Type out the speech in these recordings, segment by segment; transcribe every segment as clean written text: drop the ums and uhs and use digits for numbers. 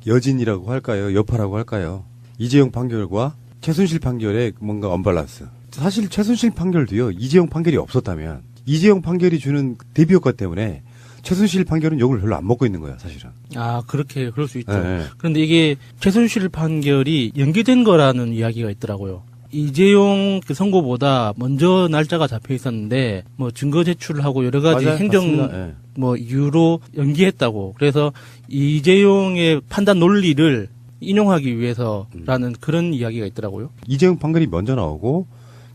여진이라고 할까요? 여파라고 할까요? 이재용 판결과 최순실 판결의 뭔가 언밸런스. 사실 최순실 판결도요. 이재용 판결이 없었다면 이재용 판결이 주는 대비 효과 때문에 최순실 판결은 욕을 별로 안 먹고 있는 거야, 사실은. 아, 그럴 수 있죠. 네. 그런데 이게 최순실 판결이 연기된 거라는 이야기가 있더라고요. 이재용 그 선고보다 먼저 날짜가 잡혀 있었는데 뭐 증거 제출을 하고 여러 가지 맞아요. 행정 맞습니다. 예. 뭐 이유로 연기했다고. 그래서 이재용의 판단 논리를 인용하기 위해서라는 그런 이야기가 있더라고요. 이재용 판결이 먼저 나오고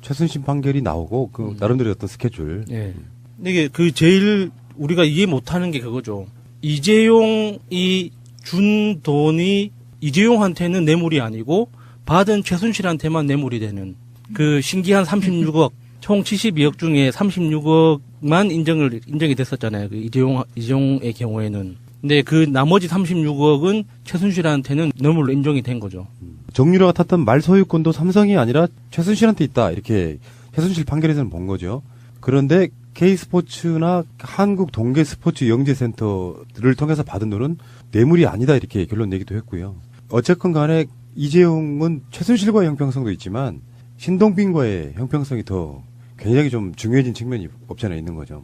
최순실 판결이 나오고 그 나름대로 어떤 스케줄. 예. 근데 이게 그 제일 우리가 이해 못하는 게 그거죠. 이재용이 준 돈이 이재용한테는 뇌물이 아니고 받은 최순실한테만 뇌물이 되는 그 신기한 36억, 총 72억 중에 36억만 인정이 됐었잖아요. 그 이재용의 경우에는. 근데 그 나머지 36억은 최순실한테는 뇌물로 인정이 된 거죠. 정유라가 탔던 말 소유권도 삼성이 아니라 최순실한테 있다. 이렇게 최순실 판결에서는 본 거죠. 그런데 K스포츠나 한국동계스포츠영재센터를 통해서 받은 돈은 뇌물이 아니다. 이렇게 결론 내기도 했고요. 어쨌건 간에 이재용은 최순실과의 형평성도 있지만 신동빈과의 형평성이 더 굉장히 좀 중요해진 측면이 없지 않아 있는 거죠.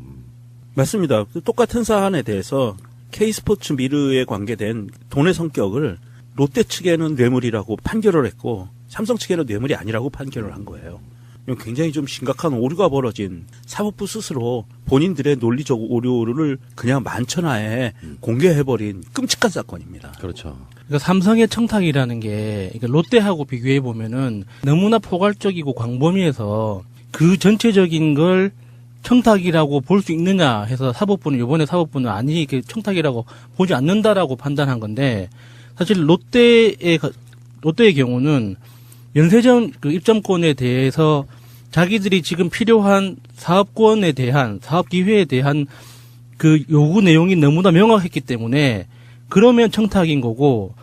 맞습니다. 똑같은 사안에 대해서 K스포츠 미르에 관계된 돈의 성격을 롯데 측에는 뇌물이라고 판결을 했고 삼성 측에는 뇌물이 아니라고 판결을 한 거예요. 이건 굉장히 좀 심각한 오류가 벌어진 사법부 스스로 본인들의 논리적 오류를 그냥 만천하에 공개해버린 끔찍한 사건입니다. 그렇죠. 그러니까 삼성의 청탁이라는 게 그러니까 롯데하고 비교해 보면은 너무나 포괄적이고 광범위해서 그 전체적인 걸 청탁이라고 볼 수 있느냐 해서 이번에 사법부는 아니 그 청탁이라고 보지 않는다라고 판단한 건데 사실 롯데의 경우는 연쇄전 그 입점권에 대해서 자기들이 지금 필요한 사업권에 대한 사업 기회에 대한 그 요구 내용이 너무나 명확했기 때문에 그러면 청탁인 거고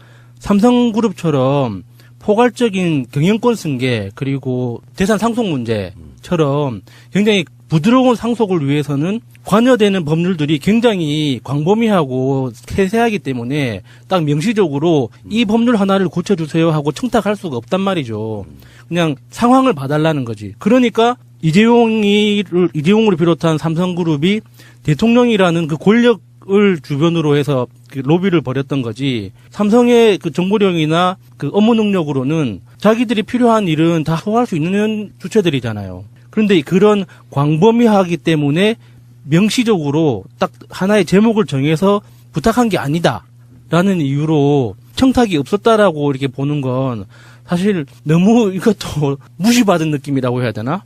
삼성그룹처럼 포괄적인 경영권 승계 그리고 재산 상속 문제처럼 굉장히 부드러운 상속을 위해서는 관여되는 법률들이 굉장히 광범위하고 세세하기 때문에 딱 명시적으로 이 법률 하나를 고쳐주세요 하고 청탁할 수가 없단 말이죠. 그냥 상황을 봐달라는 거지. 그러니까 이재용을 비롯한 삼성그룹이 대통령이라는 그 권력을 주변으로 해서 그 로비를 벌였던 거지. 삼성의 그 정보력이나 그 업무 능력으로는 자기들이 필요한 일은 다 소화할 수 있는 주체들이잖아요. 그런데 그런 광범위하기 때문에 명시적으로 딱 하나의 제목을 정해서 부탁한 게 아니다라는 이유로 청탁이 없었다라고 이렇게 보는 건 사실 너무 이것도 무시받은 느낌이라고 해야 되나?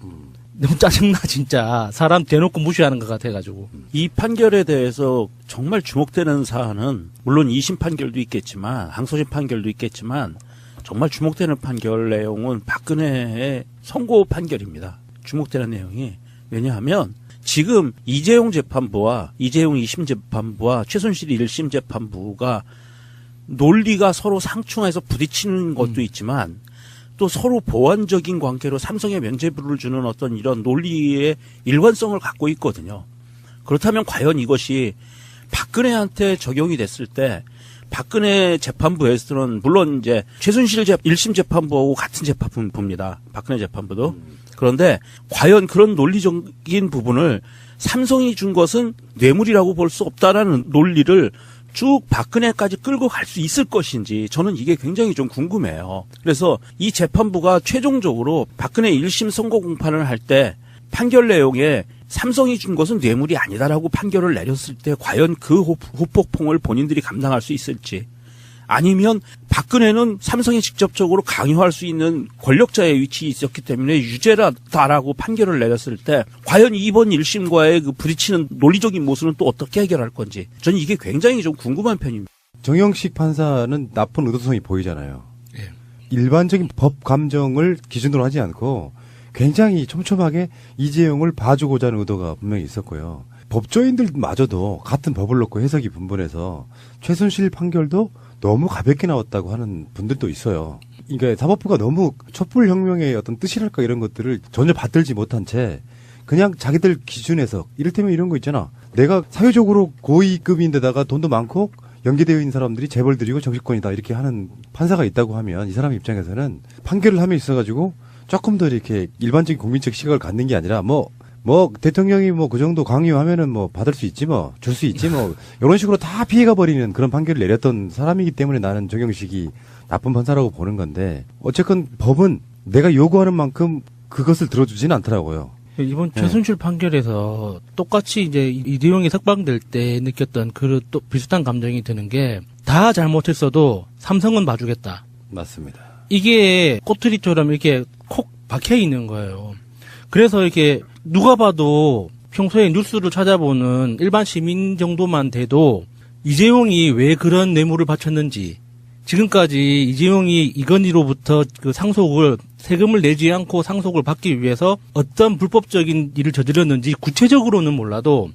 너무 짜증나 진짜. 사람 대놓고 무시하는 것 같아가지고. 이 판결에 대해서 정말 주목되는 사안은 물론 2심 판결도 있겠지만 항소심 판결도 있겠지만 정말 주목되는 판결 내용은 박근혜의 선고 판결입니다. 주목되는 내용이 왜냐하면 지금 이재용 재판부와 이재용 2심 재판부와 최순실 1심 재판부가 논리가 서로 상충해서 부딪히는 것도 있지만 또 서로 보완적인 관계로 삼성에 면죄부를 주는 어떤 이런 논리의 일관성을 갖고 있거든요. 그렇다면 과연 이것이 박근혜한테 적용이 됐을 때 박근혜 재판부에서는 물론 이제 최순실 1심 재판부하고 같은 재판부입니다. 박근혜 재판부도. 그런데 과연 그런 논리적인 부분을 삼성이 준 것은 뇌물이라고 볼 수 없다라는 논리를 쭉 박근혜까지 끌고 갈 수 있을 것인지 저는 이게 굉장히 좀 궁금해요. 그래서 이 재판부가 최종적으로 박근혜 1심 선고 공판을 할 때 판결 내용에 삼성이 준 것은 뇌물이 아니다라고 판결을 내렸을 때 과연 그 후폭풍을 본인들이 감당할 수 있을지 아니면 박근혜는 삼성이 직접적으로 강요할 수 있는 권력자의 위치에 있었기 때문에 유죄다라고 판결을 내렸을 때 과연 이번 1심과의 그 부딪히는 논리적인 모습은 또 어떻게 해결할 건지 저는 이게 굉장히 좀 궁금한 편입니다. 정영식 판사는 나쁜 의도성이 보이잖아요. 예. 일반적인 법 감정을 기준으로 하지 않고 굉장히 촘촘하게 이재용을 봐주고자 하는 의도가 분명히 있었고요. 법조인들마저도 같은 법을 놓고 해석이 분분해서 최순실 판결도 너무 가볍게 나왔다고 하는 분들도 있어요. 그러니까 사법부가 너무 촛불혁명의 어떤 뜻이랄까 이런 것들을 전혀 받들지 못한 채 그냥 자기들 기준에서 이를테면 이런 거 있잖아. 내가 사회적으로 고위급인데다가 돈도 많고 연계되어 있는 사람들이 재벌들이고 정치권이다 이렇게 하는 판사가 있다고 하면 이 사람 입장에서는 판결을 함에 있어가지고 조금 더 이렇게 일반적인 국민적 시각을 갖는 게 아니라 뭐 대통령이 뭐 그 정도 강요하면은 뭐 받을 수 있지 뭐 줄 수 있지 뭐 이런 식으로 다 피해가 버리는 그런 판결을 내렸던 사람이기 때문에 나는 정영식이 나쁜 판사라고 보는 건데 어쨌건 법은 내가 요구하는 만큼 그것을 들어주지는 않더라고요. 이번 최순실 판결에서 똑같이 이제 이재용이 석방될 때 느꼈던 그 또 비슷한 감정이 드는 게 다 잘못했어도 삼성은 봐주겠다. 맞습니다. 이게 꼬투리처럼 이렇게 콕 박혀 있는 거예요. 그래서 이렇게 누가 봐도 평소에 뉴스를 찾아보는 일반 시민 정도만 돼도 이재용이 왜 그런 뇌물을 바쳤는지 지금까지 이재용이 이건희로부터 그 상속을 세금을 내지 않고 상속을 받기 위해서 어떤 불법적인 일을 저질렀는지 구체적으로는 몰라도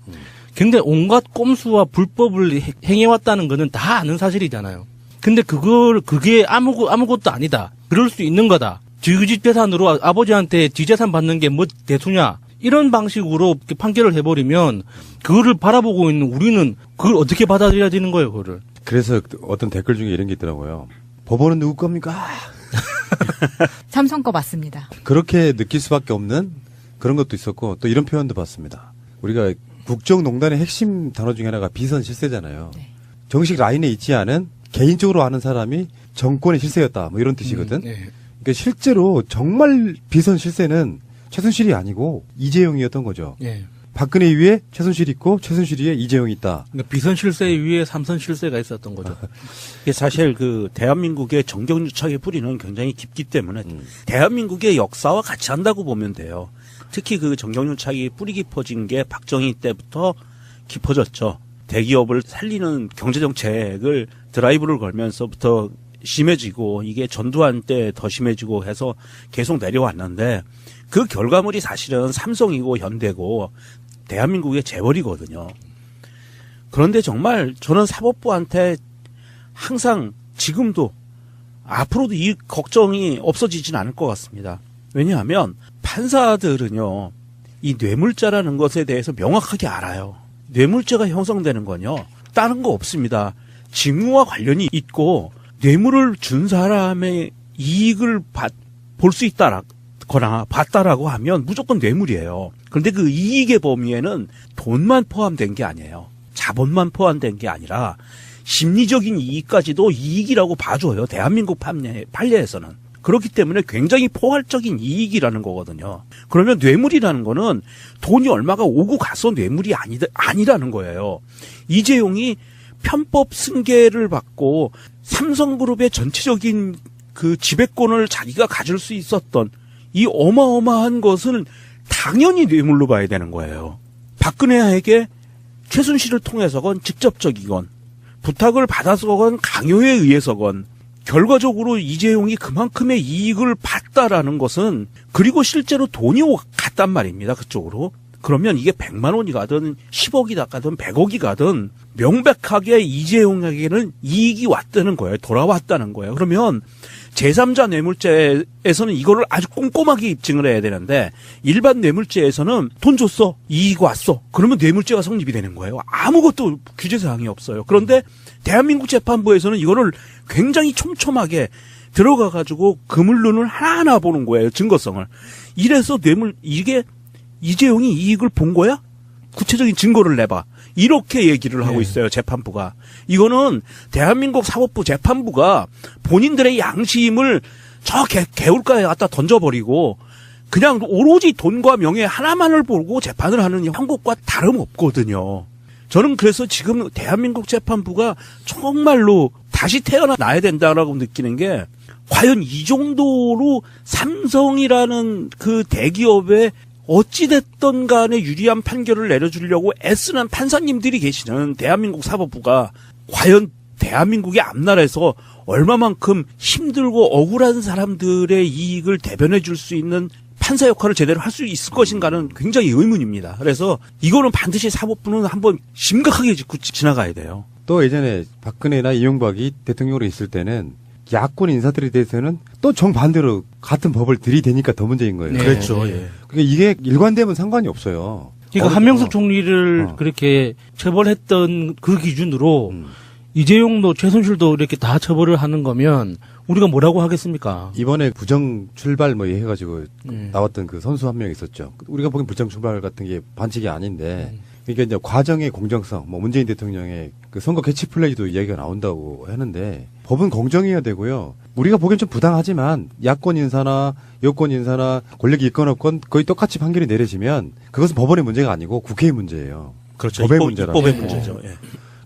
굉장히 온갖 꼼수와 불법을 행해왔다는 거는 다 아는 사실이잖아요. 근데 그게 아무것도 아니다. 그럴 수 있는 거다. 지그지 재산으로 아버지한테 지재산 받는 게 뭐 대수냐. 이런 방식으로 판결을 해버리면 그거를 바라보고 있는 우리는 그걸 어떻게 받아들여야 되는 거예요, 그거를. 그래서 어떤 댓글 중에 이런 게 있더라고요. 법원은 누구 겁니까? 삼성 거 맞습니다. 그렇게 느낄 수밖에 없는 그런 것도 있었고 또 이런 표현도 봤습니다. 우리가 국정농단의 핵심 단어 중에 하나가 비선 실세잖아요. 네. 정식 라인에 있지 않은 개인적으로 아는 사람이 정권의 실세였다. 뭐 이런 뜻이거든. 네. 그러니까 실제로 정말 비선 실세는 최순실이 아니고 이재용이었던 거죠. 네. 박근혜 위에 최순실이 있고 최순실 위에 이재용이 있다. 그러니까 비선 실세 위에 삼선 실세가 있었던 거죠. 이게 사실 그 대한민국의 정경유착의 뿌리는 굉장히 깊기 때문에 대한민국의 역사와 같이 한다고 보면 돼요. 특히 그 정경유착이 뿌리 깊어진 게 박정희 때부터 깊어졌죠. 대기업을 살리는 경제정책을 드라이브를 걸면서부터 심해지고 이게 전두환 때 더 심해지고 해서 계속 내려왔는데 그 결과물이 사실은 삼성이고 현대고 대한민국의 재벌이거든요. 그런데 정말 저는 사법부한테 항상 지금도 앞으로도 이 걱정이 없어지진 않을 것 같습니다. 왜냐하면 판사들은요, 이 뇌물죄라는 것에 대해서 명확하게 알아요. 뇌물죄가 형성되는 건요, 다른 거 없습니다. 직무와 관련이 있고 뇌물을 준 사람의 이익을 볼 수 있다거나 봤다라고 하면 무조건 뇌물이에요. 그런데 그 이익의 범위에는 돈만 포함된 게 아니에요. 자본만 포함된 게 아니라 심리적인 이익까지도 이익이라고 봐줘요. 대한민국 판례에서는. 그렇기 때문에 굉장히 포괄적인 이익이라는 거거든요. 그러면 뇌물이라는 거는 돈이 얼마가 오고 가서 뇌물이 아니라는 거예요. 이재용이 편법 승계를 받고 삼성그룹의 전체적인 그 지배권을 자기가 가질 수 있었던 이 어마어마한 것은 당연히 뇌물로 봐야 되는 거예요. 박근혜에게 최순실을 통해서건 직접적이건 부탁을 받아서건 강요에 의해서건 결과적으로 이재용이 그만큼의 이익을 봤다라는 것은 그리고 실제로 돈이 갔단 말입니다. 그쪽으로. 그러면 이게 100만 원이 가든 10억이 가든 100억이 가든 명백하게 이재용에게는 이익이 왔다는 거예요. 돌아왔다는 거예요. 그러면 제3자 뇌물죄에서는 이거를 아주 꼼꼼하게 입증을 해야 되는데 일반 뇌물죄에서는 돈 줬어. 이익 왔어. 그러면 뇌물죄가 성립이 되는 거예요. 아무것도 규제사항이 없어요. 그런데 대한민국 재판부에서는 이거를 굉장히 촘촘하게 들어가가지고 그물론을 하나하나 보는 거예요. 증거성을. 이래서 이게 이재용이 이익을 본 거야? 구체적인 증거를 내봐. 이렇게 얘기를 하고 있어요. 재판부가. 이거는 대한민국 사법부 재판부가 본인들의 양심을 저 개울가에 갖다 던져버리고 그냥 오로지 돈과 명예 하나만을 보고 재판을 하는 형국과 다름없거든요. 저는 그래서 지금 대한민국 재판부가 정말로 다시 태어나야 된다라고 느끼는 게 과연 이 정도로 삼성이라는 그 대기업에 어찌됐든 간에 유리한 판결을 내려주려고 애쓰는 판사님들이 계시는 대한민국 사법부가 과연 대한민국의 앞날에서 얼마만큼 힘들고 억울한 사람들의 이익을 대변해 줄 수 있는 판사 역할을 제대로 할 수 있을 것인가는 굉장히 의문입니다. 그래서 이거는 반드시 사법부는 한번 심각하게 짚고 지나가야 돼요. 또 예전에 박근혜나 이명박이 대통령으로 있을 때는 야권 인사들에 대해서는 또 정반대로 같은 법을 들이대니까 더 문제인 거예요. 네. 그렇죠. 예. 그러니까 이게 일관되면 상관이 없어요. 그러니까 한명숙 총리를 그렇게 처벌했던 그 기준으로 이재용도 최순실도 이렇게 다 처벌을 하는 거면 우리가 뭐라고 하겠습니까? 이번에 부정 출발 뭐 해가지고 나왔던 그 선수 한 명 있었죠. 우리가 보기엔 부정 출발 같은 게 반칙이 아닌데, 그러니까 이제 과정의 공정성, 뭐 문재인 대통령의 그 선거 캐치 플레이도 이야기가 나온다고 하는데, 법은 공정해야 되고요. 우리가 보기엔 좀 부당하지만 야권 인사나 여권 인사나 권력이 있건 없건 거의 똑같이 판결이 내려지면 그것은 법원의 문제가 아니고 국회의 문제예요. 그렇죠. 법의 입법, 문제라서. 입법의 문제죠. 예.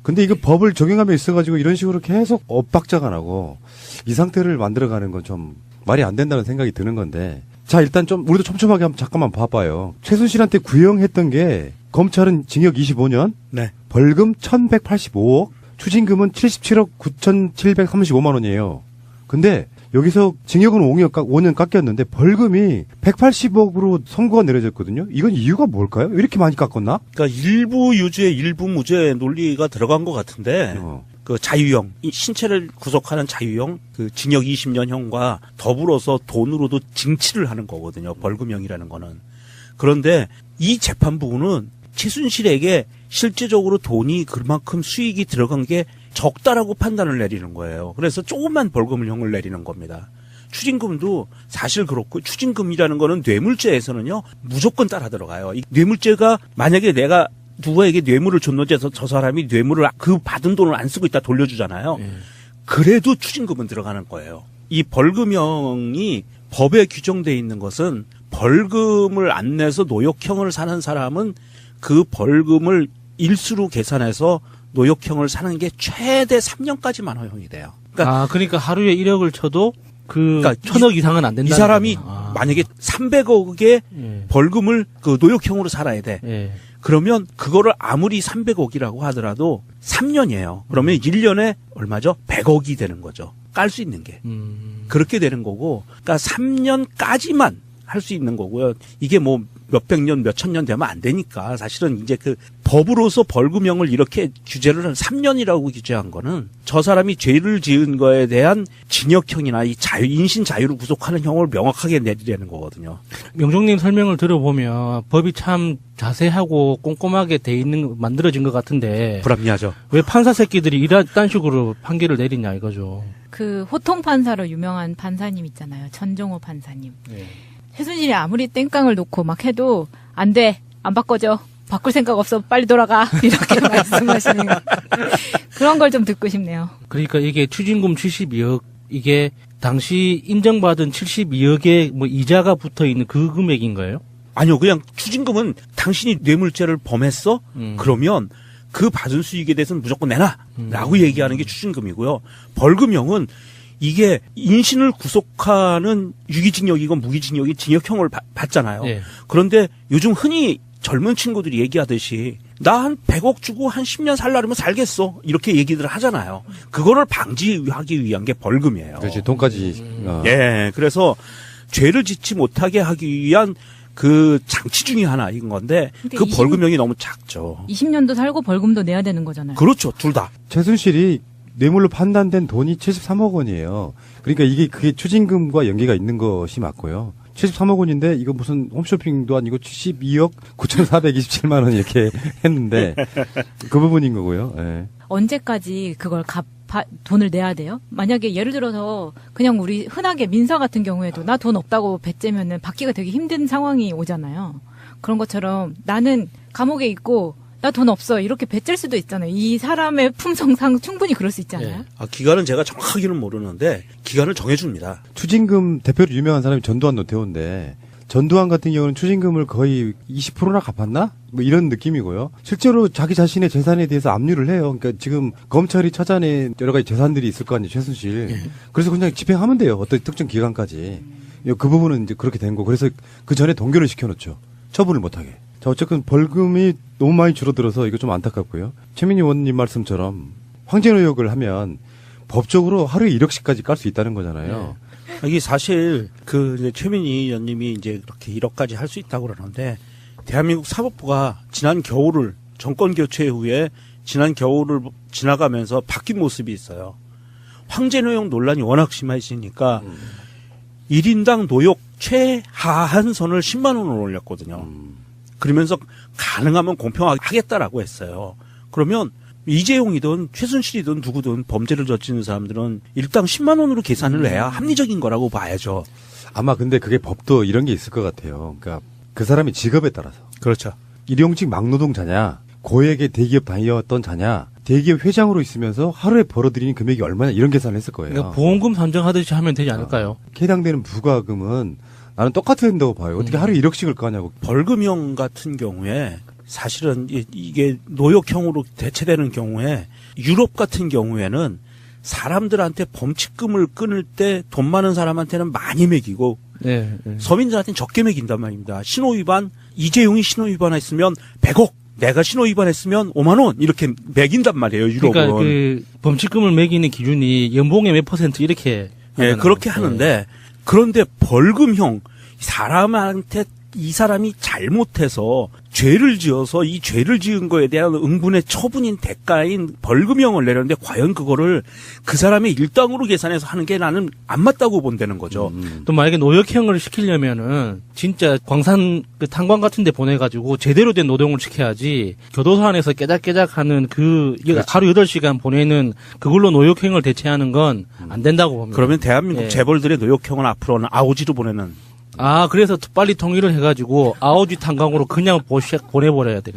근데 이거 법을 적용하며 있어가지고 이런 식으로 계속 엇박자가 나고 이 상태를 만들어가는 건 좀 말이 안 된다는 생각이 드는 건데, 자 일단 좀 우리도 촘촘하게 한번 잠깐만 봐봐요. 최순실한테 구형했던 게 검찰은 징역 25년, 네. 벌금 1,185억, 추징금은 77억 9,735만 원이에요. 근데 여기서 징역은 5년 깎였는데 벌금이 180억으로 선고가 내려졌거든요. 이건 이유가 뭘까요? 왜 이렇게 많이 깎았나? 그러니까 일부 유죄, 일부 무죄 논리가 들어간 것 같은데, 그 자유형, 이 신체를 구속하는 자유형, 그 징역 20년형과 더불어서 돈으로도 징치를 하는 거거든요. 벌금형이라는 거는. 그런데 이 재판부는 최순실에게 실제적으로 돈이 그만큼 수익이 들어간 게 적다라고 판단을 내리는 거예요. 그래서 조금만 벌금형을 내리는 겁니다. 추징금도 사실 그렇고, 추징금이라는 거는 뇌물죄에서는요 무조건 따라 들어가요. 이 뇌물죄가 만약에 내가 누구에게 뇌물을 줬는지 저 사람이 뇌물을 그 받은 돈을 안 쓰고 있다 돌려주잖아요. 그래도 추징금은 들어가는 거예요. 이 벌금형이 법에 규정돼 있는 것은 벌금을 안 내서 노역형을 사는 사람은 그 벌금을 일수로 계산해서 노역형을 사는 게 최대 3년까지만 허용이 돼요. 그러니까 하루에 1억을 쳐도 그러니까 1,000억 이상은 안 된다. 이 사람이 만약에 300억의 벌금을 그 노역형으로 살아야 돼. 예. 그러면 그거를 아무리 300억이라고 하더라도 3년이에요. 그러면 1년에 얼마죠? 100억이 되는 거죠. 깔 수 있는 게. 그렇게 되는 거고, 그러니까 3년까지만 할 수 있는 거고요. 이게 뭐 몇백 년, 몇천 년 되면 안 되니까 사실은 이제 그 법으로서 벌금형을 이렇게 규제를 3년이라고 규제한 거는 저 사람이 죄를 지은 거에 대한 징역형이나 이 인신 자유를 구속하는 형을 명확하게 내리려는 거거든요. 명종님 설명을 들어보면 법이 참 자세하고 꼼꼼하게 돼 있는 만들어진 것 같은데 불합리하죠. 왜 판사 새끼들이 이런 식으로 판결을 내리냐 이거죠. 그 호통 판사로 유명한 판사님 있잖아요. 전종호 판사님. 예. 최순실이 아무리 땡깡을 놓고 막 해도 안 돼, 안 바꿔줘, 바꿀 생각 없어, 빨리 돌아가 이렇게 말씀하시는 그런 걸 좀 듣고 싶네요. 그러니까 이게 추징금 72억 이게 당시 인정받은 72억의 뭐 이자가 붙어 있는 그 금액인가요? 아니요, 그냥 추징금은 당신이 뇌물죄를 범했어? 그러면 그 받은 수익에 대해서는 무조건 내놔라고 얘기하는 게 추징금이고요. 벌금형은 이게 인신을 구속하는 유기징역이건 무기징역이 징역형을 받잖아요. 예. 그런데 요즘 흔히 젊은 친구들이 얘기하듯이 나 한 100억 주고 한 10년 살려면 살겠어 이렇게 얘기들 하잖아요. 그거를 방지하기 위한 게 벌금이에요. 그렇지, 돈까지. 예, 그래서 죄를 짓지 못하게 하기 위한 그 장치 중에 하나인 건데 그 벌금형이 너무 작죠. 20년도 살고 벌금도 내야 되는 거잖아요. 그렇죠, 둘 다. 최순실이 뇌물로 판단된 돈이 73억 원이에요. 그러니까 그게 추징금과 연계가 있는 것이 맞고요. 73억 원인데 이거 무슨 홈쇼핑도 아니고 72억 9,427만 원 이렇게 했는데 그 부분인 거고요. 예. 언제까지 그걸 돈을 내야 돼요? 만약에 예를 들어서 그냥 우리 흔하게 민사 같은 경우에도 나 돈 없다고 배째면은 받기가 되게 힘든 상황이 오잖아요. 그런 것처럼 나는 감옥에 있고 나 돈 없어 이렇게 배째일 수도 있잖아요. 이 사람의 품성상 충분히 그럴 수 있잖아요. 기간은 제가 정확하게는 모르는데 기간을 정해줍니다. 추징금 대표로 유명한 사람이 전두환 노태우인데 전두환 같은 경우는 추징금을 거의 20%나 갚았나? 뭐 이런 느낌이고요. 실제로 자기 자신의 재산에 대해서 압류를 해요. 그러니까 지금 검찰이 찾아낸 여러 가지 재산들이 있을 거 아니에요, 최순실. 그래서 그냥 집행하면 돼요. 어떤 특정 기간까지. 그 부분은 이제 그렇게 된 거. 그래서 그 전에 동결을 시켜놓죠. 처분을 못하게. 자, 어쨌든 벌금이 너무 많이 줄어들어서 이거 좀 안타깝고요. 최민희 의원님 말씀처럼 황제 노역을 하면 법적으로 하루에 1억씩까지 깔 수 있다는 거잖아요. 이게 사실 이제 최민희 의원님이 이제 그렇게 1억까지 할 수 있다고 그러는데 대한민국 사법부가 지난 겨울을 정권 교체 후에 지난 겨울을 지나가면서 바뀐 모습이 있어요. 황제 노역 논란이 워낙 심해지니까 1인당 노역 최하한 선을 10만 원을 올렸거든요. 그러면서 가능하면 공평하게 하겠다라고 했어요. 그러면 이재용이든 최순실이든 누구든 범죄를 저지른 사람들은 일당 10만 원으로 계산을 해야 합리적인 거라고 봐야죠. 아마 근데 그게 법도 이런 게 있을 것 같아요. 그러니까 그 사람의 직업에 따라서. 그렇죠. 일용직 막노동자냐, 고액의 대기업 다니었던 자냐, 대기업 회장으로 있으면서 하루에 벌어들이는 금액이 얼마냐 이런 계산을 했을 거예요. 그러니까 보험금 산정하듯이 하면 되지 않을까요? 해당되는 부과금은 나는 똑같아야 된다고 봐요. 어떻게 하루에 1억씩을 까냐고. 벌금형 같은 경우에 사실은 이게 노역형으로 대체되는 경우에 유럽 같은 경우에는 사람들한테 범칙금을 끊을 때 돈 많은 사람한테는 많이 매기고 네. 서민들한테는 적게 매긴단 말입니다. 신호위반, 이재용이 신호위반했으면 100억, 내가 신호위반했으면 5만 원 이렇게 매긴단 말이에요. 유럽은. 그러니까 그 범칙금을 매기는 기준이 연봉의 몇 % 이렇게 예, 하잖아요. 그렇게 하는데 그런데 벌금형 사람한테 이 사람이 잘못해서 죄를 지어서 이 죄를 지은 거에 대한 응분의 처분인 대가인 벌금형을 내렸는데 과연 그거를 그 사람의 일당으로 계산해서 하는 게 나는 안 맞다고 본다는 거죠. 또 만약에 노역형을 시키려면은 진짜 광산 그 탄광 같은 데 보내가지고 제대로 된 노동을 시켜야지 교도소 안에서 깨작깨작 하는 하루 8시간 보내는 그걸로 노역형을 대체하는 건 안 된다고 봅니다. 그러면 대한민국 예. 재벌들의 노역형은 앞으로는 아오지로 보내는. 그래서 빨리 통일을 해가지고 아오지 탄광으로 그냥 보내버려야 돼요.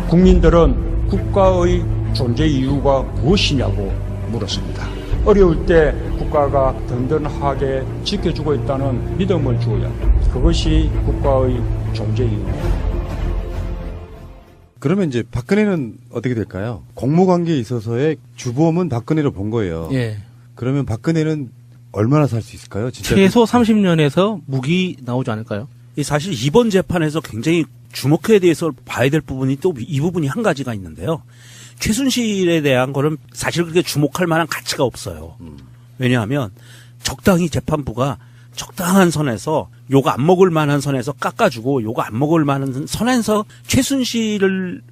국민들은 국가의 존재 이유가 무엇이냐고 물었습니다. 어려울 때 국가가 든든하게 지켜주고 있다는 믿음을 주어야 합니다. 그것이 국가의 존재 이유입니다. 그러면 이제 박근혜는 어떻게 될까요? 공모관계에 있어서의 주범은 박근혜로 본 거예요. 예. 그러면 박근혜는 얼마나 살 수 있을까요? 진짜 최소 30년에서 무기 나오지 않을까요? 사실 이번 재판에서 굉장히 주목해야 돼서 봐야 될 부분이 또 이 부분이 한 가지가 있는데요. 최순실에 대한 거는 사실 그렇게 주목할 만한 가치가 없어요. 왜냐하면 적당히 재판부가 적당한 선에서 요거 안 먹을 만한 선에서 깎아주고 요거 안 먹을 만한 선에서 최순실을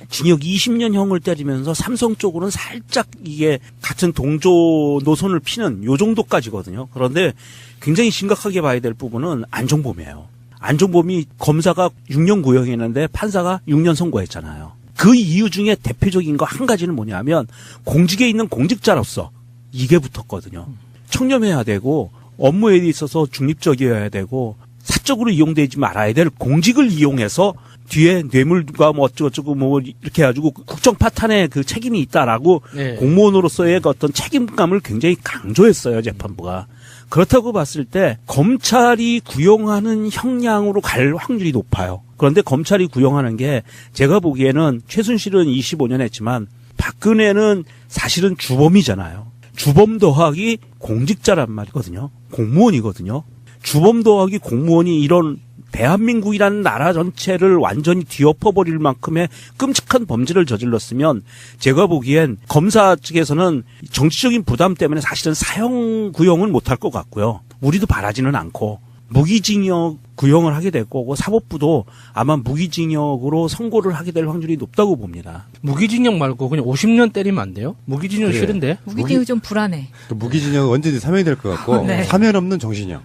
징역 20년형을 때리면서 삼성 쪽으로는 살짝 이게 같은 동조 노선을 피는 요 정도까지거든요. 그런데 굉장히 심각하게 봐야 될 부분은 안종범이에요. 안종범이 검사가 6년 구형했는데 판사가 6년 선고했잖아요. 그 이유 중에 대표적인 거 한 가지는 뭐냐면 공직에 있는 공직자로서 이게 붙었거든요. 청렴해야 되고 업무에 있어서 중립적이어야 되고 사적으로 이용되지 말아야 될 공직을 이용해서 뒤에 뇌물과 뭐 어쩌고저쩌고 뭐 이렇게 해가지고 국정 파탄에 그 책임이 있다라고 네. 공무원으로서의 그 어떤 책임감을 굉장히 강조했어요, 재판부가. 그렇다고 봤을 때 검찰이 구형하는 형량으로 갈 확률이 높아요. 그런데 검찰이 구형하는 게 제가 보기에는 최순실은 25년 했지만 박근혜는 사실은 주범이잖아요. 주범 더하기 공직자란 말이거든요. 공무원이거든요. 주범 더하기 공무원이 이런 대한민국이라는 나라 전체를 완전히 뒤엎어버릴 만큼의 끔찍한 범죄를 저질렀으면 제가 보기엔 검사 측에서는 정치적인 부담 때문에 사실은 사형 구형은 못할 것 같고요. 우리도 바라지는 않고 무기징역 구형을 하게 될 거고 사법부도 아마 무기징역으로 선고를 하게 될 확률이 높다고 봅니다. 무기징역 말고 그냥 50년 때리면 안 돼요? 무기징역 그래. 싫은데? 무기징역 좀 불안해. 또 무기징역은 언제든지 사면이 될 것 같고 네. 사면 없는 정신형.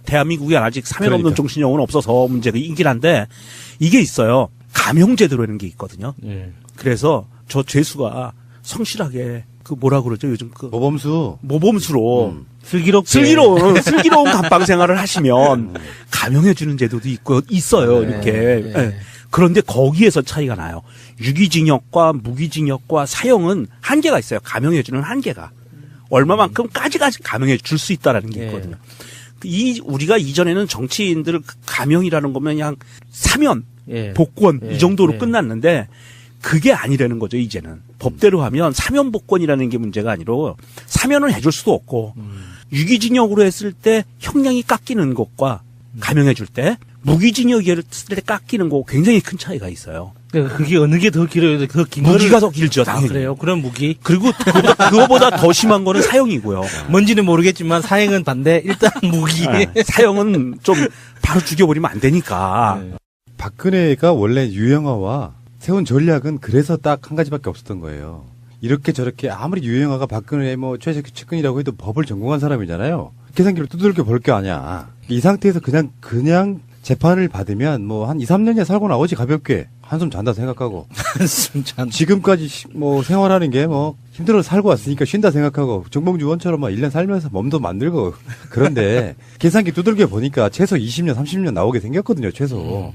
대한민국에 아직 사면 없는 그러니까. 정신형은 없어서 문제가 있긴 한데 이게 있어요. 감형제도라는 게 있거든요. 예. 그래서 저 죄수가 성실하게 그 뭐라 그러죠? 요즘 그 모범수. 모범수로 슬기롭게. 슬기로운 감방 생활을 하시면 감형해 주는 제도도 있어요. 네, 이렇게. 네. 예. 그런데 거기에서 차이가 나요. 유기징역과 무기징역과 사형은 한계가 있어요. 감형해 주는 한계가. 얼마만큼까지 감형해 줄 수 있다라는 게 네. 있거든요. 우리가 이전에는 정치인들 감형이라는 거면 그냥 사면, 예. 복권 예, 이 정도로 예. 끝났는데 그게 아니라는 거죠, 이제는. 법대로 하면 사면 복권이라는 게 문제가 아니라 사면을 해줄 수도 없고 유기징역으로 했을 때 형량이 깎이는 것과 감형해 줄 때 무기징역을 했을 때 깎이는 거 굉장히 큰 차이가 있어요. 그러니까 그게 어느 게 더 길어요? 긴 무기가 더 길죠, 당연히. 그래요? 그럼 무기. 그리고 그거보다 더 심한 거는 사형이고요. 뭔지는 모르겠지만 사행은 반대. 일단 무기. 사형은 좀 바로 죽여버리면 안 되니까. 네. 박근혜가 원래 유영아와 세운 전략은 그래서 딱 한 가지밖에 없었던 거예요. 이렇게 저렇게 아무리 유영아가 박근혜 뭐 최측근이라고 해도 법을 전공한 사람이잖아요. 계산기를 두들겨 볼 게 아니야. 이 상태에서 그냥 재판을 받으면 뭐 한 2, 3년에 살고 나오지 가볍게 한숨 잔다 생각하고 진짜. 지금까지 뭐 생활하는 게 뭐 힘들어서 살고 왔으니까 쉰다 생각하고 정봉주 의원처럼 막 1년 살면서 몸도 만들고 그런데 계산기 두들겨 보니까 최소 20년, 30년 나오게 생겼거든요, 최소.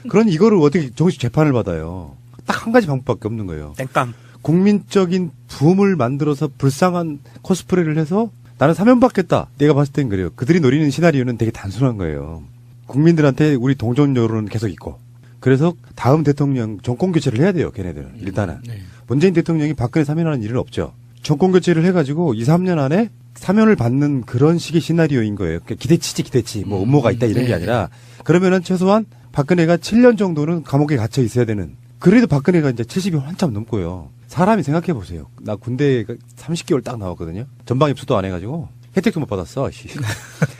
그러니 이거를 어떻게 정식 재판을 받아요? 딱 한 가지 방법밖에 없는 거예요. 땡깡. 국민적인 붐을 만들어서 불쌍한 코스프레를 해서 나는 사면 받겠다. 내가 봤을 땐 그래요. 그들이 노리는 시나리오는 되게 단순한 거예요. 국민들한테 우리 동전 여론은 계속 있고. 그래서 다음 대통령 정권 교체를 해야 돼요. 걔네들은. 일단은. 네. 문재인 대통령이 박근혜 사면하는 일은 없죠. 정권 교체를 해가지고 2, 3년 안에 사면을 받는 그런 식의 시나리오인 거예요. 그러니까 기대치지. 뭐 음모가 있다 이런 게 네. 아니라 그러면은 최소한 박근혜가 7년 정도는 감옥에 gat혀 있어야 되는. 그래도 박근혜가 이제 70이 한참 넘고요. 사람이 생각해 보세요. 나 군대 30개월 딱 나왔거든요. 전방 입수도 안 해가지고 혜택도 못 받았어.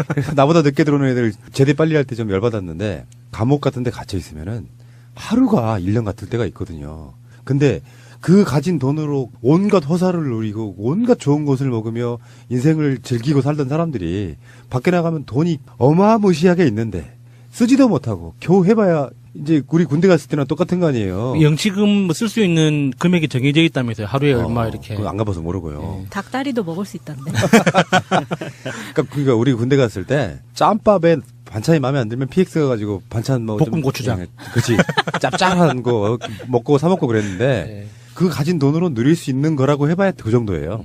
그래서 나보다 늦게 들어오는 애들 제대 빨리 할 때 좀 열받았는데 감옥 같은 데 갇혀 있으면은 하루가 1년 같을 때가 있거든요. 근데 그 가진 돈으로 온갖 허사를 누리고 온갖 좋은 것을 먹으며 인생을 즐기고 살던 사람들이 밖에 나가면 돈이 어마무시하게 있는데 쓰지도 못하고 겨우 해봐야 이제 우리 군대 갔을 때랑 똑같은 거 아니에요. 영치금 쓸 수 있는 금액이 정해져 있다면서요. 하루에 얼마 이렇게. 그거 안 가봐서 모르고요. 네. 닭다리도 먹을 수 있던데. 그러니까 우리 군대 갔을 때 짬밥에 반찬이 마음에 안 들면 PX 가가지고 반찬 뭐 볶음 고추장. 그렇지. 짭짤한 거 먹고 사 먹고 그랬는데 네. 그 가진 돈으로 누릴 수 있는 거라고 해봐야 그 정도예요.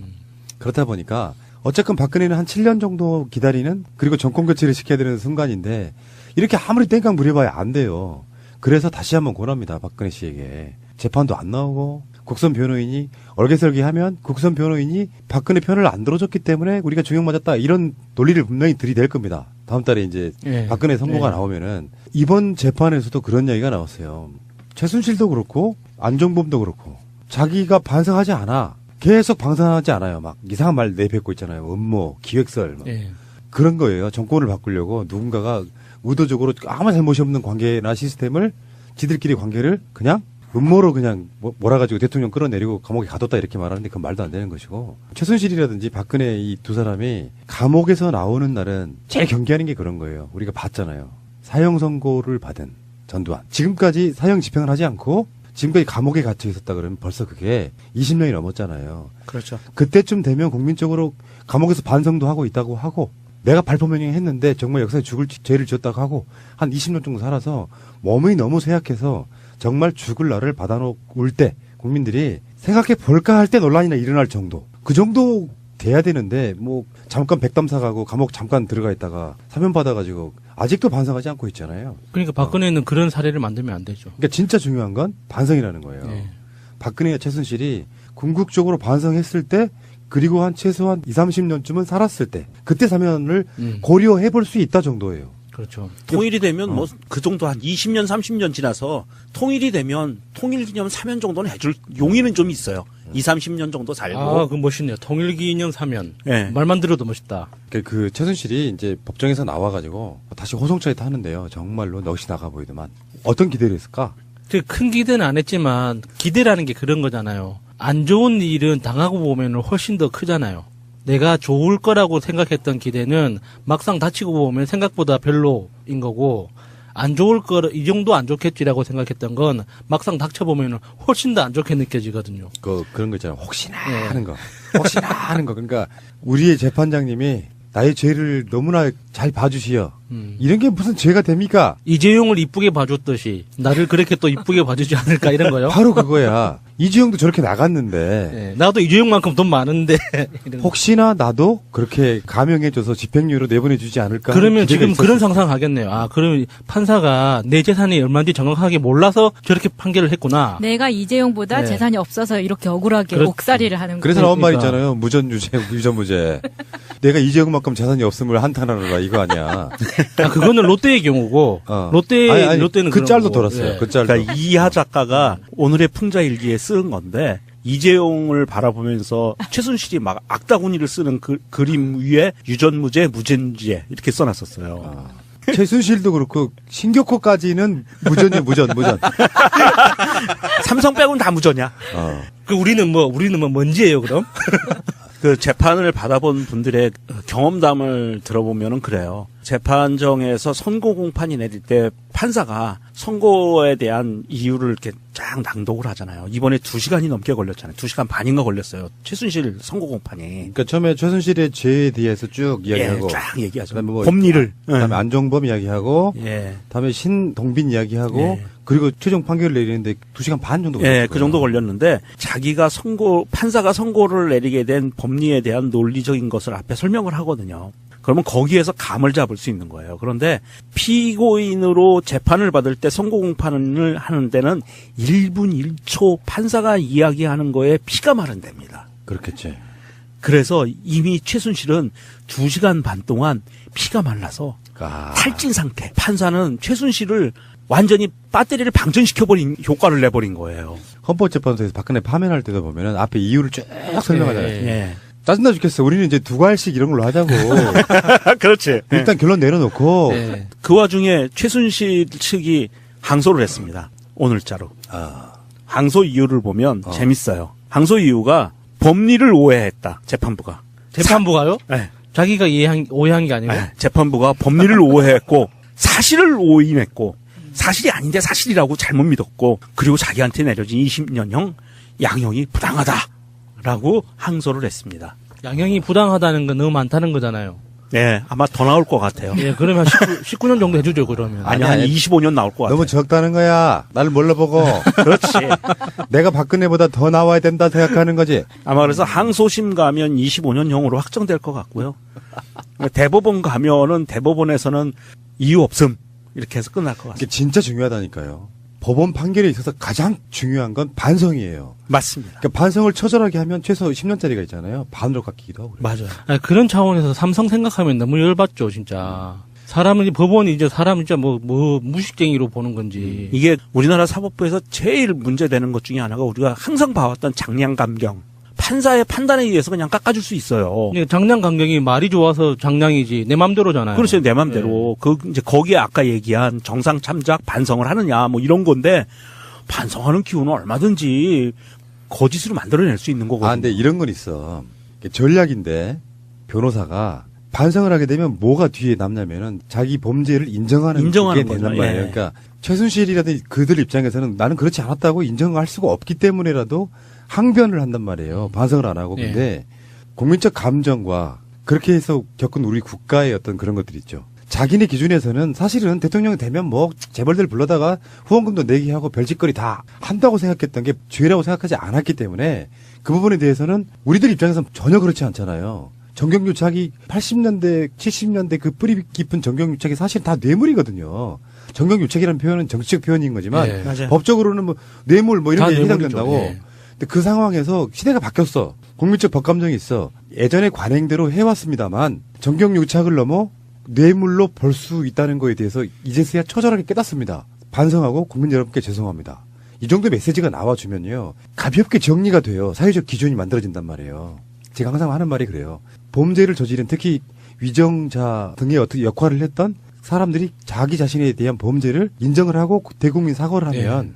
그렇다 보니까 어쨌건 박근혜는 한 7년 정도 기다리는 그리고 정권 교체를 시켜야 되는 순간인데 이렇게 아무리 땡깡 부려봐야 안 돼요. 그래서 다시 한번 권합니다. 박근혜 씨에게. 재판도 안 나오고 국선 변호인이 얼개설기하면 국선 변호인이 박근혜 편을 안 들어줬기 때문에 우리가 중형맞았다 이런 논리를 분명히 들이댈 겁니다. 다음 달에 이제 네. 박근혜 선고가 네. 나오면은 이번 재판에서도 그런 이야기가 나왔어요. 최순실도 그렇고 안종범도 그렇고 자기가 반성하지 않아. 계속 방송하지 않아요. 막 이상한 말 내뱉고 있잖아요. 음모, 기획설 막. 예. 그런 거예요. 정권을 바꾸려고 누군가가 의도적으로 아무 잘못이 없는 관계나 시스템을 지들끼리 관계를 그냥 음모로 그냥 몰아가지고 대통령 끌어내리고 감옥에 가뒀다 이렇게 말하는데 그건 말도 안 되는 것이고 최순실이라든지 박근혜 이 두 사람이 감옥에서 나오는 날은 제일 경계하는 게 그런 거예요. 우리가 봤잖아요. 사형 선고를 받은 전두환. 지금까지 사형 집행을 하지 않고 지금까지 감옥에 갇혀 있었다 그러면 벌써 그게 20년이 넘었잖아요. 그렇죠. 그때쯤 되면 국민적으로 감옥에서 반성도 하고 있다고 하고 내가 발포명령 했는데 정말 역사에 죽을 죄를 지었다고 하고 한 20년 정도 살아서 몸이 너무 쇠약해서 정말 죽을 날을 받아놓을 때 국민들이 생각해 볼까 할 때 논란이나 일어날 정도 그 정도 돼야 되는데 뭐 잠깐 백담 사가고 감옥 잠깐 들어가 있다가 사면 받아가지고 아직도 반성하지 않고 있잖아요. 그러니까 박근혜는 그런 사례를 만들면 안 되죠. 그러니까 진짜 중요한 건 반성이라는 거예요. 네. 박근혜와 최순실이 궁극적으로 반성했을 때 그리고 한 최소한 20, 30년쯤은 살았을 때 그때 사면을 고려해 볼 수 있다 정도예요. 그렇죠. 통일이 되면 뭐 그 정도 한 20년, 30년 지나서 통일이 되면 통일기념 사면 정도는 해줄 용의는 좀 있어요. 20, 30년 정도 살고. 아, 그거 멋있네요. 통일기념 사면. 네. 말만 들어도 멋있다. 그 최순실이 이제 법정에서 나와가지고 다시 호송차에 타는데요. 정말로 넋이 나가 보이더만. 어떤 기대를 했을까? 되게 큰 기대는 안 했지만 기대라는 게 그런 거잖아요. 안 좋은 일은 당하고 보면 훨씬 더 크잖아요. 내가 좋을 거라고 생각했던 기대는 막상 다치고 보면 생각보다 별로인 거고 안 좋을 거라 이 정도 안 좋겠지라고 생각했던 건 막상 닥쳐보면 훨씬 더 안 좋게 느껴지거든요. 그런 거 있잖아요. 혹시나 네. 하는 거. 혹시나 하는 거. 그러니까 우리의 재판장님이 나의 죄를 너무나 잘 봐주시어. 이런 게 무슨 죄가 됩니까? 이재용을 이쁘게 봐줬듯이 나를 그렇게 또 이쁘게 봐주지 않을까 이런 거요. 바로 그거야. 이재용도 저렇게 나갔는데 네, 나도 이재용만큼 돈 많은데 이런 거. 혹시나 나도 그렇게 감형해줘서 집행유예로 내보내주지 않을까? 하는 그러면 기대가 지금 있었을 그런 상상 하겠네요. 아, 그러면 판사가 내 재산이 얼마인지 정확하게 몰라서 저렇게 판결을 했구나. 내가 이재용보다 네. 재산이 없어서 이렇게 억울하게 그렇- 옥살이를 하는 그래서 거예요. 나온 말 그러니까. 있잖아요. 무전유죄, 유전무죄. 내가 이재용만큼 재산이 없음을 한탄하노라 이거 아니야. 아, 그거는 롯데의 경우고 롯데는 그 그런 짤도 거고. 돌았어요. 예. 그 짤도. 그러니까 이하 작가가 오늘의 풍자일기에 쓴 건데 이재용을 바라보면서 최순실이 막 악다구니를 쓰는 그림 위에 유전무죄, 무전무죄 이렇게 써놨었어요. 최순실도 그렇고 신격호까지는 무전. 삼성 빼고는 다 무전이야. 그 우리는 먼지예요, 그럼? 그 재판을 받아본 분들의 경험담을 들어보면은 그래요. 재판정에서 선고 공판이 내릴 때 판사가 선고에 대한 이유를 이렇게 쫙 낭독을 하잖아요. 이번에 2시간이 넘게 걸렸잖아요. 2시간 반인가 걸렸어요. 최순실 선고 공판이. 그러니까 처음에 최순실의 죄에 대해서 쭉 이야기하고, 예, 쫙 얘기하죠. 그다음에 뭐 법리를. 그다음에 안종범 이야기하고, 예. 다음에 신동빈 이야기하고, 예. 그리고 최종 판결을 내리는데 2시간 반 정도 걸렸어요. 예, 그 정도 걸렸는데 자기가 판사가 선고를 내리게 된 법리에 대한 논리적인 것을 앞에 설명을 하거든요. 그러면 거기에서 감을 잡을 수 있는 거예요. 그런데 피고인으로 재판을 받을 때 선고 공판을 하는 데는 1분 1초 판사가 이야기하는 거에 피가 마른답니다. 그렇겠지. 그래서 이미 최순실은 2시간 반 동안 피가 말라서 아. 탈진 상태. 판사는 최순실을 완전히 배터리를 방전시켜버린 효과를 내버린 거예요. 헌법재판소에서 박근혜 파면할 때도 보면은 앞에 이유를 쭉 설명하잖아요. 예. 짜증나 죽겠어. 우리는 이제 2갈씩 이런 걸로 하자고. 그렇지. 일단 결론 내려놓고. 네. 그 와중에 최순실 측이 항소를 했습니다. 오늘자로. 아, 항소 이유를 보면 재밌어요. 항소 이유가 법리를 오해했다. 재판부가. 재판부가요? 네. 자기가 오해한 게 아니고. 네. 재판부가 법리를 오해했고 사실을 오인했고 사실이 아닌데 사실이라고 잘못 믿었고 그리고 자기한테 내려진 20년형 양형이 부당하다라고 항소를 했습니다. 양형이 부당하다는 건 너무 많다는 거잖아요. 네, 아마 더 나올 것 같아요. 예, 그러면 19년 정도 해주죠, 그러면. 아니, 아니, 한 25년 나올 것 같아요. 너무 적다는 거야. 나를 몰라 보고. 그렇지. 내가 박근혜보다 더 나와야 된다 생각하는 거지. 아마 그래서 항소심 가면 25년형으로 확정될 것 같고요. 대법원 가면은 대법원에서는 이유 없음 이렇게 해서 끝날 것 이게 같습니다. 진짜 중요하다니까요. 법원 판결에 있어서 가장 중요한 건 반성이에요. 맞습니다. 그러니까 반성을 처절하게 하면 최소 10년짜리가 있잖아요. 반으로 깎이기도 하고. 그래요. 맞아요. 아니, 그런 차원에서 삼성 생각하면 너무 열받죠, 진짜. 사람은, 법원이 이제 사람 진짜 뭐 무식쟁이로 보는 건지. 이게 우리나라 사법부에서 제일 문제되는 것 중에 하나가 우리가 항상 봐왔던 장량감경. 판사의 판단에 의해서 그냥 깎아줄 수 있어요. 장량 강경이 말이 좋아서 장량이지, 내 맘대로잖아요. 그렇죠. 내 맘대로. 이제 거기에 아까 얘기한 정상 참작 반성을 하느냐 뭐 이런 건데 반성하는 기운은 얼마든지 거짓으로 만들어낼 수 있는 거거든요. 아, 근데 이런 건 있어. 이게 전략인데 변호사가 반성을 하게 되면 뭐가 뒤에 남냐면은 자기 범죄를 인정하는 게 거죠. 된단 말이에요. 예. 그러니까 최순실이라든지 그들 입장에서는 나는 그렇지 않았다고 인정할 수가 없기 때문에라도 항변을 한단 말이에요. 반성을 안 하고. 근데 국민적 감정과 그렇게 해서 겪은 우리 국가의 어떤 그런 것들이 있죠. 자기네 기준에서는 사실은 대통령이 되면 뭐 재벌들 불러다가 후원금도 내게 하고 별짓거리 다 한다고 생각했던 게 죄라고 생각하지 않았기 때문에 그 부분에 대해서는 우리들 입장에서는 전혀 그렇지 않잖아요. 정경유착이 80년대, 70년대 그 뿌리 깊은 정경유착이 사실 다 뇌물이거든요. 정경유착이라는 표현은 정치적 표현인 거지만 예. 맞아요. 법적으로는 뭐 뇌물 뭐 이런 다 게 뇌물이죠. 해당된다고. 예. 근데 그 상황에서 시대가 바뀌었어. 국민적 법감정이 있어. 예전의 관행대로 해왔습니다만 정경유착을 넘어 뇌물로 볼 수 있다는 거에 대해서 이제서야 처절하게 깨닫습니다. 반성하고 국민 여러분께 죄송합니다. 이 정도 메시지가 나와주면요. 가볍게 정리가 돼요. 사회적 기준이 만들어진단 말이에요. 제가 항상 하는 말이 그래요. 범죄를 저지른 특히 위정자 등의 어떻게 역할을 했던 사람들이 자기 자신에 대한 범죄를 인정을 하고 대국민 사과를 하면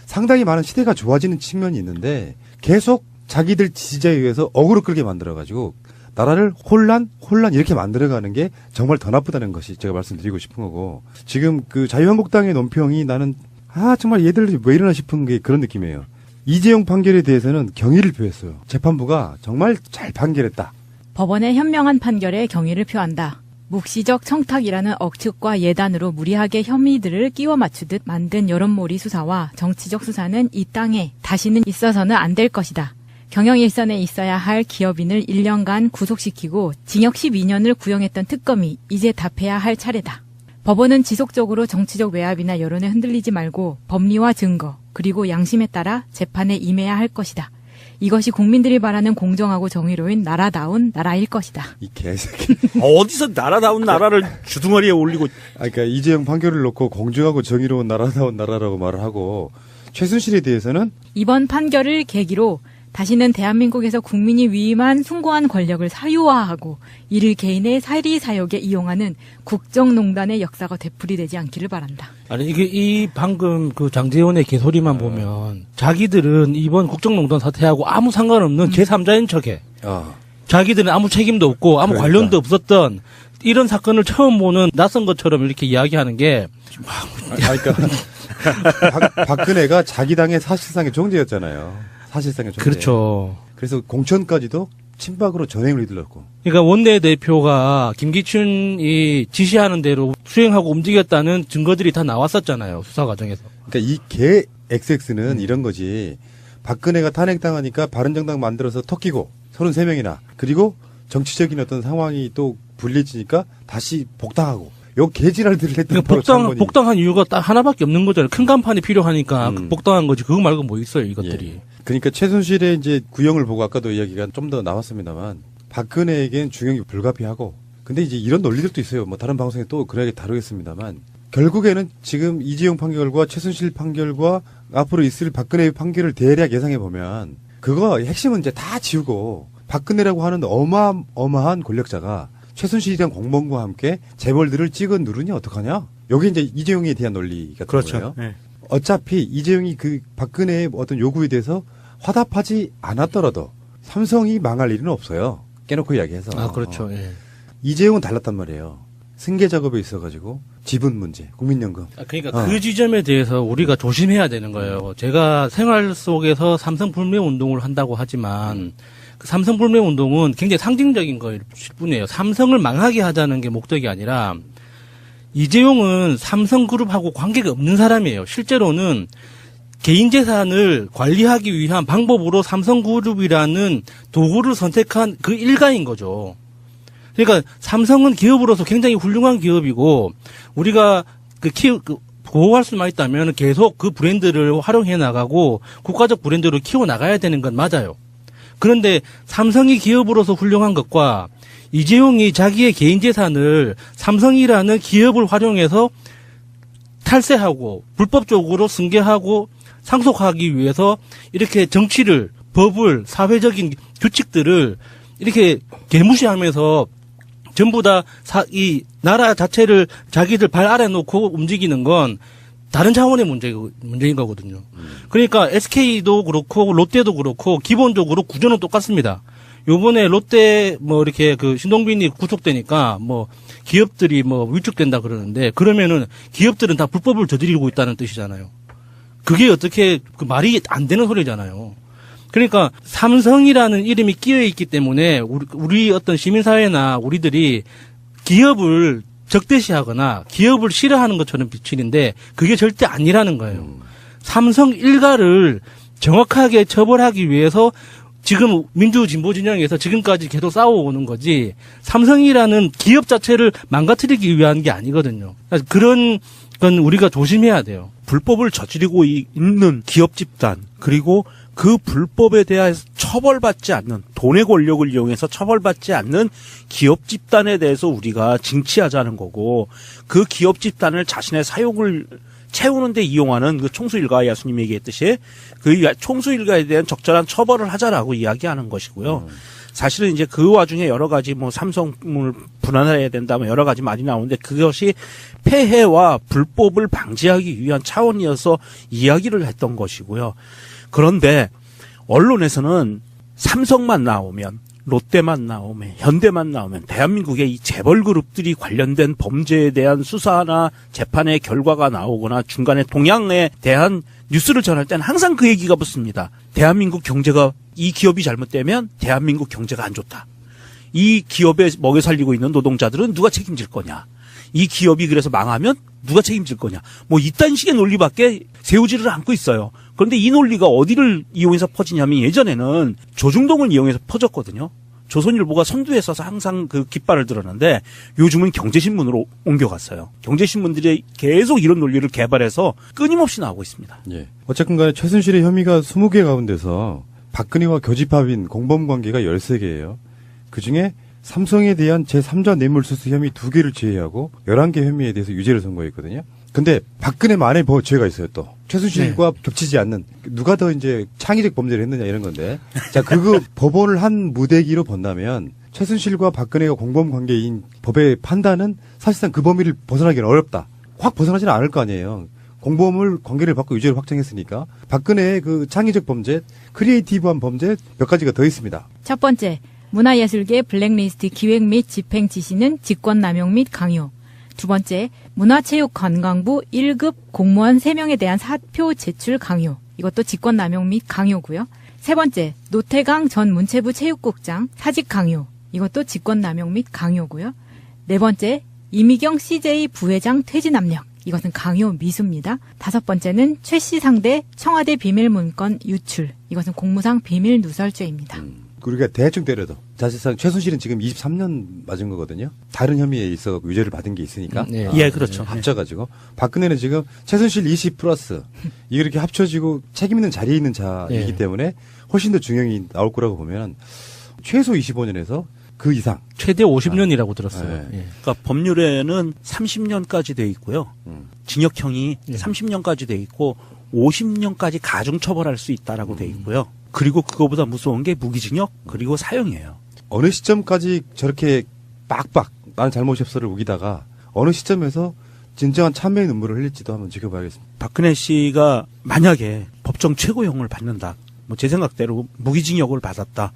상당히 많은 시대가 좋아지는 측면이 있는데 계속 자기들 지지자에 의해서 어그로 끌게 만들어가지고 나라를 혼란 이렇게 만들어가는 게 정말 더 나쁘다는 것이 제가 말씀드리고 싶은 거고 지금 그 자유한국당의 논평이 나는 정말 얘들 왜 이러나 싶은 게 그런 느낌이에요. 이재용 판결에 대해서는 경의를 표했어요. 재판부가 정말 잘 판결했다. 법원의 현명한 판결에 경의를 표한다. 묵시적 청탁이라는 억측과 예단으로 무리하게 혐의들을 끼워 맞추듯 만든 여론몰이 수사와 정치적 수사는 이 땅에 다시는 있어서는 안 될 것이다. 경영 일선에 있어야 할 기업인을 1년간 구속시키고 징역 12년을 구형했던 특검이 이제 답해야 할 차례다. 법원은 지속적으로 정치적 외압이나 여론에 흔들리지 말고 법리와 증거 그리고 양심에 따라 재판에 임해야 할 것이다. 이것이 국민들이 바라는 공정하고 정의로운 나라다운 나라일 것이다. 이 개새끼. 어디서 나라다운 나라를 주둥아리에 올리고 그러니까 이재용 판결을 놓고 공정하고 정의로운 나라다운 나라라고 말을 하고 최순실에 대해서는 이번 판결을 계기로 다시는 대한민국에서 국민이 위임한 숭고한 권력을 사유화하고 이를 개인의 사리사욕에 이용하는 국정농단의 역사가 되풀이되지 않기를 바란다. 아니, 이 방금 그 장제원의 개소리만 보면 자기들은 이번 국정농단 사태하고 아무 상관없는 제3자인 척해. 자기들은 아무 책임도 없고 아무 그러니까. 관련도 없었던 이런 사건을 처음 보는 낯선 것처럼 이렇게 이야기하는 게 그러니까 박근혜가 자기 당의 사실상의 존재였잖아요. 사실상의 존재. 그렇죠. 그래서 공천까지도 친박으로 전횡을 휘둘렀고. 그러니까 원내대표가 김기춘이 지시하는 대로 수행하고 움직였다는 증거들이 다 나왔었잖아요. 수사 과정에서. 그러니까 이 개 XX는 이런 거지. 박근혜가 탄핵당하니까 바른정당 만들어서 토끼고 33명이나 그리고 정치적인 어떤 상황이 또 불리해지니까 다시 복당하고 요 개지랄들을 했던 그러니까 복당한 이유가 딱 하나밖에 없는 거잖아요. 큰 간판이 필요하니까 복당한 거지. 그거 말고 뭐 있어요, 이것들이. 예. 그러니까 최순실의 이제 구형을 보고 아까도 이야기가 좀 더 나왔습니다만 박근혜에겐 중형이 불가피하고 근데 이제 이런 논리들도 있어요. 뭐 다른 방송에 또 그래야 다루겠습니다만 결국에는 지금 이재용 판결과 최순실 판결과 앞으로 있을 박근혜의 판결을 대략 예상해 보면 그거 핵심은 이제 다 지우고 박근혜라고 하는 어마어마한 권력자가 최순실이랑 공범과 함께 재벌들을 찍어 누르니 어떡하냐? 여기 이제 이재용에 대한 논리 같은 그렇죠. 거예요. 네. 어차피 이재용이 그 박근혜의 어떤 요구에 대해서 화답하지 않았더라도 삼성이 망할 일은 없어요. 깨놓고 이야기해서. 아, 그렇죠. 예. 이재용은 달랐단 말이에요. 승계 작업에 있어가지고 지분 문제, 국민연금. 그러니까 그 지점에 대해서 우리가 조심해야 되는 거예요. 제가 생활 속에서 삼성 불매 운동을 한다고 하지만 그 삼성 불매 운동은 굉장히 상징적인 거일 뿐이에요. 삼성을 망하게 하자는 게 목적이 아니라 이재용은 삼성그룹하고 관계가 없는 사람이에요. 실제로는 개인 재산을 관리하기 위한 방법으로 삼성그룹이라는 도구를 선택한 그 일가인 거죠. 그러니까 삼성은 기업으로서 굉장히 훌륭한 기업이고 우리가 보호할 수만 있다면 계속 그 브랜드를 활용해 나가고 국가적 브랜드로 키워 나가야 되는 건 맞아요. 그런데 삼성이 기업으로서 훌륭한 것과 이재용이 자기의 개인 재산을 삼성이라는 기업을 활용해서 탈세하고 불법적으로 승계하고 상속하기 위해서 이렇게 정치를, 법을, 사회적인 규칙들을 이렇게 개무시하면서 전부 다 이 나라 자체를 자기들 발 아래 놓고 움직이는 건 다른 차원의 문제인 거거든요. 그러니까 SK도 그렇고 롯데도 그렇고 기본적으로 구조는 똑같습니다. 요번에 롯데 뭐 이렇게 그 신동빈이 구속되니까 뭐 기업들이 뭐 위축된다 그러는데 그러면은 기업들은 다 불법을 저지르고 있다는 뜻이잖아요. 그게 어떻게 그 말이 안 되는 소리잖아요. 그러니까 삼성이라는 이름이 끼어 있기 때문에 우리 어떤 시민사회나 우리들이 기업을 적대시하거나 기업을 싫어하는 것처럼 비치는데 그게 절대 아니라는 거예요. 삼성 일가를 정확하게 처벌하기 위해서 지금 민주진보 진영에서 지금까지 계속 싸워오는 거지 삼성이라는 기업 자체를 망가뜨리기 위한 게 아니거든요. 그런 건 우리가 조심해야 돼요. 불법을 저지르고 있는 기업 집단 그리고 그 불법에 대해서 처벌받지 않는 돈의 권력을 이용해서 처벌받지 않는 기업 집단에 대해서 우리가 징치하자는 거고 그 기업 집단을 자신의 사용을 채우는 데 이용하는 그 총수 일가 야수님이 얘기했듯이 그 총수 일가에 대한 적절한 처벌을 하자라고 이야기하는 것이고요. 사실은 이제 그 와중에 여러 가지 뭐 삼성을 분할해야 된다 뭐 여러 가지 말이 나오는데 그것이 폐해와 불법을 방지하기 위한 차원이어서 이야기를 했던 것이고요. 그런데 언론에서는 삼성만 나오면 롯데만 나오면 현대만 나오면 대한민국의 이 재벌 그룹들이 관련된 범죄에 대한 수사나 재판의 결과가 나오거나 중간에 동향에 대한 뉴스를 전할 때는 항상 그 얘기가 붙습니다. 대한민국 경제가 이 기업이 잘못되면 대한민국 경제가 안 좋다. 이 기업에 먹여 살리고 있는 노동자들은 누가 책임질 거냐. 이 기업이 그래서 망하면 누가 책임질 거냐. 뭐 이딴 식의 논리밖에 세우지를 않고 있어요. 그런데 이 논리가 어디를 이용해서 퍼지냐면 예전에는 조중동을 이용해서 퍼졌거든요. 조선일보가 선두에 서서 항상 그 깃발을 들었는데 요즘은 경제신문으로 옮겨갔어요. 경제신문들이 계속 이런 논리를 개발해서 끊임없이 나오고 있습니다. 예. 어쨌든 간에 최순실의 혐의가 20개 가운데서 박근혜와 교집합인 공범관계가 13개예요. 그중에 삼성에 대한 제3자 뇌물수수 혐의 2개를 제외하고 11개 혐의에 대해서 유죄를 선고했거든요. 근데 박근혜만의 죄가 있어요, 또. 최순실과 겹치지 않는 누가 더 이제 창의적 범죄를 했느냐 이런 건데. 자, 그거 법원을 한 무대기로 본다면 최순실과 박근혜가 공범 관계인 법의 판단은 사실상 그 범위를 벗어나기는 어렵다. 확 벗어나지는 않을 거 아니에요. 공범을 관계를 받고 유죄를 확정했으니까 박근혜의 그 창의적 범죄, 크리에이티브한 범죄 몇 가지가 더 있습니다. 첫 번째, 문화예술계 블랙리스트 기획 및 집행 지시는 직권남용 및 강요. 두 번째, 문화체육관광부 1급 공무원 3명에 대한 사표 제출 강요. 이것도 직권남용 및 강요고요. 세 번째, 노태강 전 문체부 체육국장 사직 강요. 이것도 직권남용 및 강요고요. 네 번째, 이미경 CJ 부회장 퇴진 압력. 이것은 강요 미수입니다. 다섯 번째는 최 씨 상대 청와대 비밀문건 유출. 이것은 공무상 비밀 누설죄입니다. 우리가 대충 때려도 사실상 최순실은 지금 23년 맞은 거거든요. 다른 혐의에 있어 유죄를 받은 게 있으니까. 네. 예, 그렇죠. 합쳐가지고 박근혜는 지금 최순실 20 플러스 이렇게 합쳐지고 책임 있는 자리에 있는 자이기 네. 때문에 훨씬 더 중형이 나올 거라고 보면 최소 25년에서 그 이상. 최대 50년이라고 들었어요. 네. 예. 그러니까 법률에는 30년까지 돼 있고요. 징역형이 예. 30년까지 돼 있고 50년까지 가중 처벌할 수 있다라고 돼 있고요. 그리고 그거보다 무서운 게 무기징역 그리고 사형이에요. 어느 시점까지 저렇게 빡빡 나는 잘못이 없어를 우기다가 어느 시점에서 진정한 참회의 눈물을 흘릴지도 한번 지켜봐야겠습니다. 박근혜 씨가 만약에 법정 최고형을 받는다. 뭐 제 생각대로 무기징역을 받았다.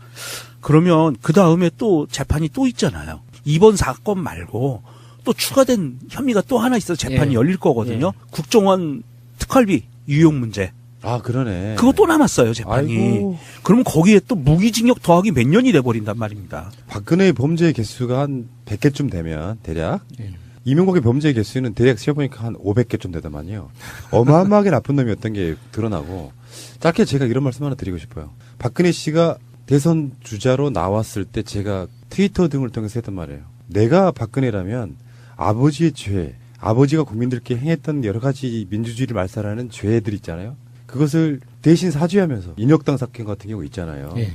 그러면 그 다음에 또 재판이 또 있잖아요. 이번 사건 말고 또 추가된 혐의가 또 하나 있어 재판이 예. 열릴 거거든요. 국정원 특활비 유용 문제. 아, 그러네. 그거 또 남았어요, 재판이. 아이고. 그러면 거기에 또 무기징역 더하기 몇 년이 돼버린단 말입니다. 박근혜의 범죄 개수가 한 100개쯤 되면 대략 예. 이명박의 범죄 개수는 대략 세어보니까 한 500개쯤 되더만요. 어마어마하게 나쁜 놈이었던 게 드러나고 짧게 제가 이런 말씀 하나 드리고 싶어요. 박근혜 씨가 대선 주자로 나왔을 때 제가 트위터 등을 통해서 했던 말이에요. 내가 박근혜라면 아버지의 죄, 아버지가 국민들께 행했던 여러 가지 민주주의를 말살하는 죄들 있잖아요. 그것을 대신 사죄하면서 인혁당 사건 같은 경우 있잖아요. 예.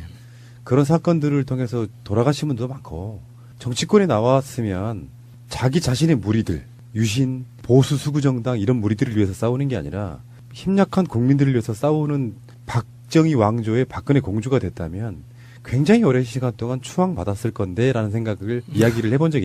그런 사건들을 통해서 돌아가신 분도 많고 정치권에 나왔으면 자기 자신의 무리들, 유신, 보수 수구정당 이런 무리들을 위해서 싸우는 게 아니라 힘약한 국민들을 위해서 싸우는 박정희 왕조의 박근혜 공주가 됐다면 굉장히 오랜 시간 동안 추앙받았을 건데 라는 생각을 이야기를 해본 적이